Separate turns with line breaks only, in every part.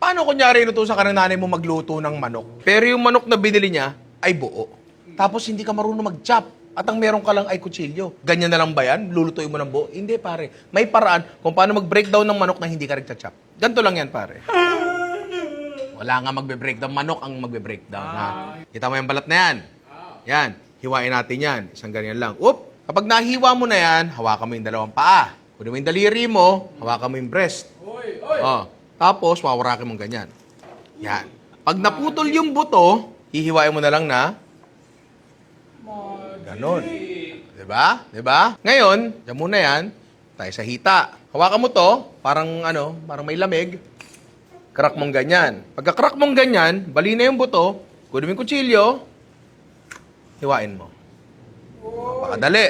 Paano kunyari inutusan ka ng nanay mo magluto ng manok, pero yung manok na binili niya ay buo. Tapos hindi ka marunong mag-chop. At ang meron ka lang ay kutsilyo. Ganyan na lang ba yan? Lulutuin mo ng buo? Hindi, pare. May paraan kung paano mag-breakdown ng manok na hindi ka nagcha-chop. Ganito lang yan, pare. Wala nga magbe-breakdown. Manok ang magbe-breakdown. Ha? Kita mo yung balat na yan? Yan. Hiwain natin yan. Isang ganyan lang. Oop! Kapag nahiwa mo na yan, hawakan mo yung dalawang paa. Kunin mo yung daliri mo, hawakan mo yung breast. Oh. Tapos, wawarakin mo ganyan. Yan. Pag naputol yung buto, hihiwain mo na lang na ganon. Diba? Diba? Ngayon, dyan muna yan, tayo sa hita. Hawakan mo to, parang parang may lamig. Crack mong ganyan. Pagka-crack mong ganyan, bali na yung buto, kunin mo yung kutsilyo, hiwain mo. Napakadali.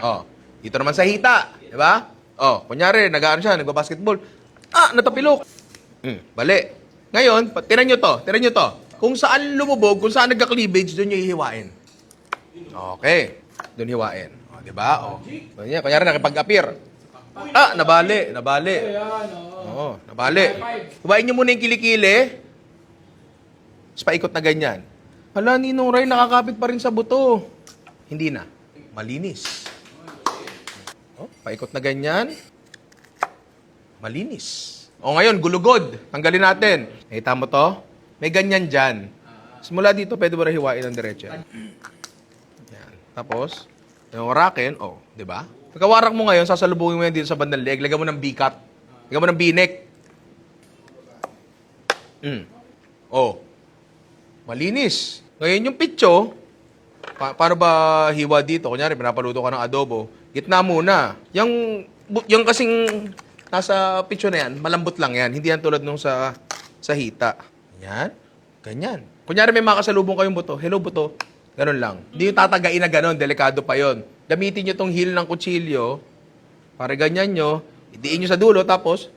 Oh, dito naman sa hita. Diba? Oh, kunyari, nagbabasketball. Natapilok. Bali. Ngayon, tinan nyo to. Kung saan lumubog, kung saan nagka-cleavage, doon nyo ihiwain. Okay. Doon hiwain. O, diba? O. Kunyari, nakipag-appear. Nabali. Oo, nabali. Hiwain nyo muna yung kilikili. Tapos paikot na ganyan. Hala, Ninong Ray, nakakapit pa rin sa buto. Hindi na. Malinis. O, paikot na ganyan. Malinis. O ngayon, gulugod. Tanggalin natin. Nakita mo to? May ganyan dyan. Simula dito, pwede mo na hiwain ng diretso. Yan. Tapos, yung warakin, di ba? Pagkawarak mo ngayon, sasalubungin mo yan dito sa bandang leg. Lagyan mo ng bikat. Lagyan mo ng binek. Malinis. Ngayon yung pitso, paano ba hiwa dito? Kunyari, pinapaluto ka ng adobo. Gitna muna. Yung kasing nasa pitso na yan, malambot lang yan. Hindi yan tulad nung sa hita. Yan. Ganyan. Kunyari may makasalubong kayong buto. Hello, buto. Ganun lang. Hindi yung tatagain na ganun. Delikado pa yon. Gamitin nyo tong heel ng kutsilyo. Para ganyan nyo. Idiin nyo sa dulo. Tapos,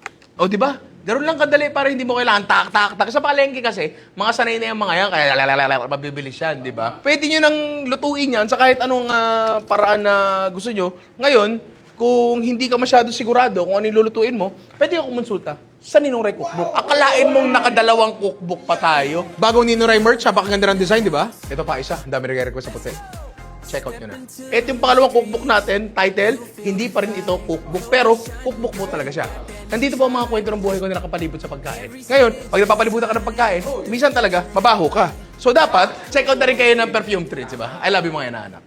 di ba? Ganun lang kadali para hindi mo kailangan tak. Sa palengke kasi, mga sanay na yung mga yan. Kaya mabibilis yan, di ba? Pwede nyo nang lutuin yan sa kahit anong paraan na gusto nyo. Ngayon, kung hindi ka masyado sigurado kung ano yung lulutuin mo, pwede ka kumonsulta sa Ninong Ray Cookbook. Akalain mong nakadalawang cookbook pa tayo. Bagong Ninong Ray merch, napakaganda ng design, di ba? Ito pa isa, ang dami nag-request sa puti. Check out nyo na. Ito yung pangalawang cookbook natin, title, hindi pa rin ito cookbook, pero cookbook mo talaga siya. Nandito po ang mga kwento ng buhay ko na nakapalibot sa pagkain. Ngayon, pag napapalibutan ka ng pagkain, minsan talaga, mabaho ka. So dapat, check out na rin kayo ng perfume treats, di ba? I love you mga inaanak.